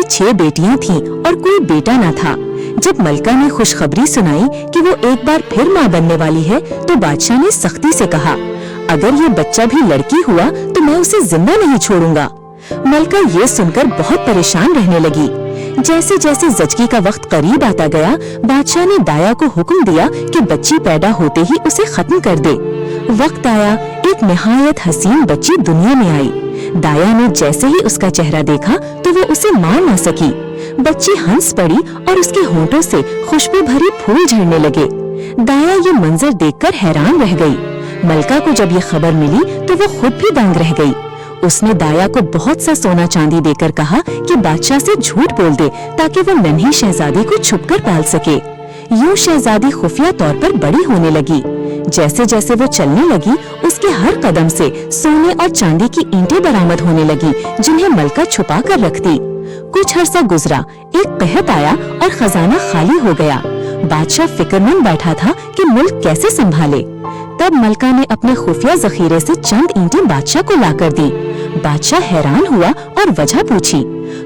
6 बेटियां थीं और कोई बेटा न था। जब मलका ने खुशखबरी सुनाई कि वो एक बार फिर माँ बनने वाली है, तो बादशाह ने सख्ती से कहा, अगर ये बच्चा भी लड़की हुआ तो मैं उसे जिंदा नहीं छोड़ूंगा। मलका ये सुनकर बहुत परेशान रहने लगी। जैसे जैसे जचगी का वक्त करीब आता गया, बादशाह ने दाया को हुक्म दिया कि बच्ची पैदा होते ही उसे खत्म कर दे। वक्त आया, एक निहायत हसीन बच्ची दुनिया में आई। दाया ने जैसे ही उसका चेहरा देखा तो वो उसे मार न सकी। बच्ची हंस पड़ी और उसके होंठों से खुशबू भरी फूल झड़ने लगे। दाया ये मंजर देखकर हैरान रह गई। मलका को जब ये खबर मिली तो वो खुद भी दंग रह गई। उसने दाया को बहुत सा सोना चांदी देकर कहा कि बादशाह से झूठ बोल दे ताकि वो नन्ही शहजादी को छुपकर पाल सके। यूं शहजादी खुफिया तौर पर बड़ी होने लगी। जैसे जैसे वो चलने लगी, उसके हर कदम से सोने और चांदी की ईंटें बरामद होने लगी, जिन्हें मलका छुपा कर रखती। कुछ अरसा गुजरा, एक कहत आया और खजाना खाली हो गया। बादशाह फिक्रमंद बैठा था कि मुल्क कैसे संभाले। तब मलका ने अपने खुफिया जखीरे से चंद ईंटें बादशाह को लाकर दी। बादशाह हैरान हुआ और वजह पूछी।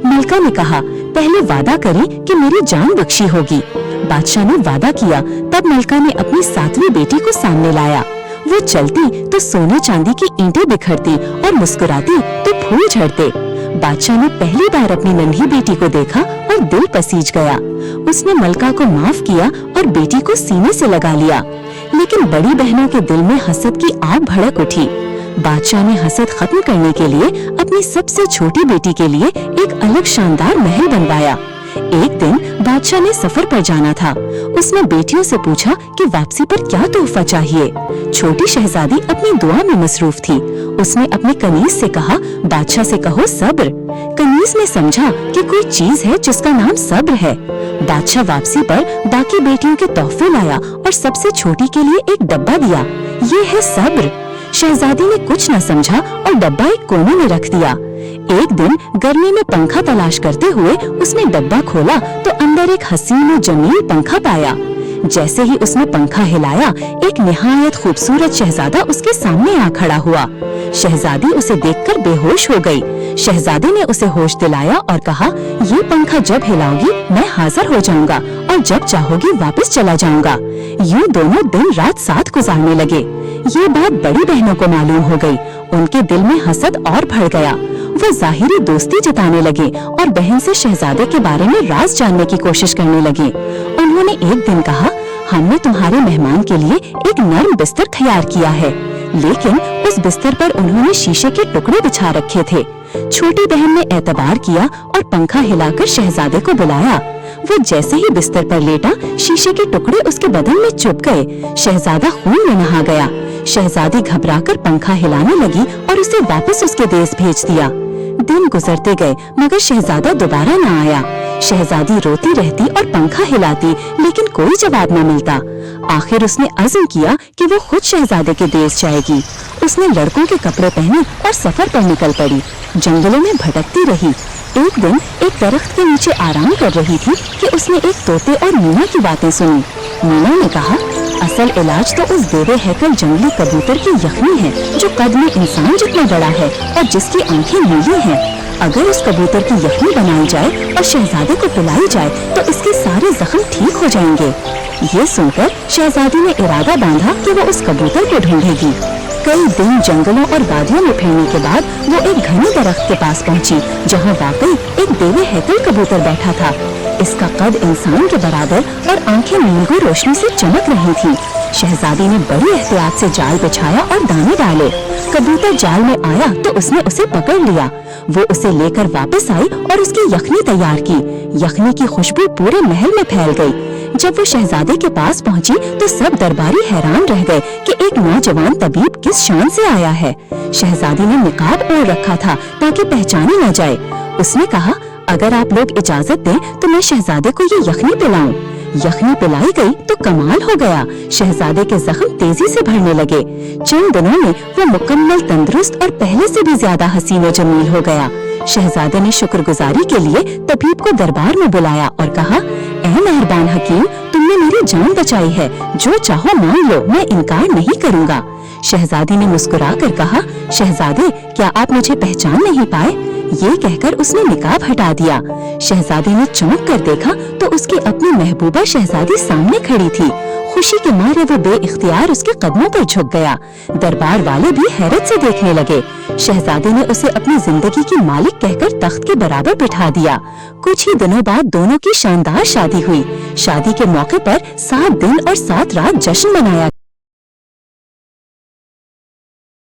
मलका ने कहा, पहले वादा करें कि मेरी जान बख्शी होगी। बादशाह ने वादा किया। तब मलका ने अपनी 7वीं बेटी को सामने लाया। वो चलती तो सोने चांदी की ईंटें बिखरती और मुस्कुराती तो फूल झड़ते। बादशाह ने पहली बार अपनी नन्ही बेटी को देखा और दिल पसीज गया। उसने मलका को माफ किया और बेटी को सीने से लगा लिया। लेकिन बड़ी बहनों के दिल में हसद की आग भड़क उठी। बादशाह ने हसद खत्म करने के लिए अपनी सबसे छोटी बेटी के लिए एक अलग शानदार महल बनवाया। एक दिन बादशाह ने सफर पर जाना था। उसने बेटियों से पूछा कि वापसी पर क्या तोहफा चाहिए। छोटी शहजादी अपनी दुआ में मसरूफ थी। उसने अपनी कनीज से कहा, बादशाह से कहो सब्र। कनीज ने समझा कि कोई चीज है जिसका नाम सब्र है। बादशाह वापसी पर बाकी बेटियों के तोहफे लाया और सबसे छोटी के लिए एक डब्बा दिया। ये है सब्र। शहजादी ने कुछ न समझा और डब्बा एक कोने में रख दिया। एक दिन गर्मी में पंखा तलाश करते हुए उसने डब्बा खोला तो अंदर एक हसीन और जमील पंखा पाया। जैसे ही उसने पंखा हिलाया, एक निहायत खूबसूरत शहजादा उसके सामने आ खड़ा हुआ। शहजादी उसे देखकर बेहोश हो गई। शहजादे ने उसे होश दिलाया और कहा, ये पंखा जब हिलाओगी मैं हाजिर हो जाऊंगा और जब चाहोगी वापस चला जाऊंगा। यूं दोनों दिन रात साथ गुजारने लगे। ये बात बड़ी बहनों को मालूम हो गई। उनके दिल में हसद और बढ़ गया। वो जाहिरी दोस्ती जताने लगे और बहन से शहजादे के बारे में राज जानने की कोशिश करने लगे। उन्होंने एक दिन कहा, हमने तुम्हारे मेहमान के लिए एक नर्म बिस्तर तैयार किया है। लेकिन उस बिस्तर पर उन्होंने शीशे के टुकड़े बिछा रखे थे। छोटी बहन ने एतबार किया और पंखा हिलाकर शहजादे को बुलाया। वो जैसे ही बिस्तर पर लेटा, शीशे के टुकड़े उसके बदन में चुभ गए। शहजादा खून में नहा गया। शहजादी घबराकर पंखा हिलाने लगी और उसे वापस उसके देश भेज दिया। दिन गुजरते गए मगर शहजादा दोबारा न आया। शहजादी रोती रहती और पंखा हिलाती, लेकिन कोई जवाब न मिलता। आखिर उसने अज़्म किया कि वो खुद शहजादे के देश जाएगी। उसने लड़कों के कपड़े पहने और सफर पर निकल पड़ी। जंगलों में भटकती रही। एक दिन एक दरख्त के नीचे आराम कर रही थी कि उसने एक तोते और मीना की बातें सुनी। मीना ने कहा, असल इलाज तो उस बेबे हैकल जंगली कबूतर की यखनी है, जो कद में इंसान जितना बड़ा है और जिसकी आंखें नीली हैं। अगर उस कबूतर की यखनी बनाई जाए और शहजादे को पिलाई जाए तो इसके सारे जख्म ठीक हो जाएंगे। ये सुनकर शहजादी ने इरादा बांधा कि वो उस कबूतर को ढूंढेगी। कई दिन जंगलों और वादियों में फिरने के बाद वो एक घने दरख्त के पास पहुंची, जहां वाकई एक बेबे हैकल कबूतर बैठा था। इसका कद इंसान के बराबर और आंखें नीलगू रोशनी से चमक रही थीं। शहजादी ने बड़ी एहतियात से जाल बिछाया और दाने डाले। कबूतर जाल में आया तो उसने उसे पकड़ लिया। वो उसे लेकर वापस आई और उसकी यखनी तैयार की। यखनी की खुशबू पूरे महल में फैल गई। जब वो शहजादे के पास पहुंची तो सब दरबारी हैरान रह गए कि एक नौजवान तबीब किस शान से आया है। शहजादी ने निकाब ओढ़ रखा था ताकि पहचानी न जाए। उसने कहा, अगर आप लोग इजाजत दें तो मैं शहजादे को ये यखनी पिलाऊं। यखनी पिलाई गई तो कमाल हो गया। शहजादे के जख्म तेजी से भरने लगे। चंद दिनों में वो मुकम्मल तंदुरुस्त और पहले से भी ज्यादा हसीन और जमील हो गया। शहजादे ने शुक्रगुजारी के लिए तबीब को दरबार में बुलाया और कहा, ऐ मेहरबान हकीम, तुमने मेरी जान बचाई है। जो चाहो मांग लो, मैं इनकार नहीं करूँगा। शहजादी ने मुस्कुरा कर कहा, शहजादे, क्या आप मुझे पहचान नहीं पाए? ये कहकर उसने निकाब हटा दिया। शहजादे ने चौंक कर देखा तो उसकी अपनी महबूबा शहजादी सामने खड़ी थी। खुशी के मारे वो बेइख्तियार उसके कदमों पर झुक गया। दरबार वाले भी हैरत से देखने लगे। शहजादे ने उसे अपनी जिंदगी की मालिक कहकर तख्त के बराबर बिठा दिया। कुछ ही दिनों बाद दोनों की शानदार शादी हुई। शादी के मौके पर 7 दिन और 7 रात जश्न मनाया।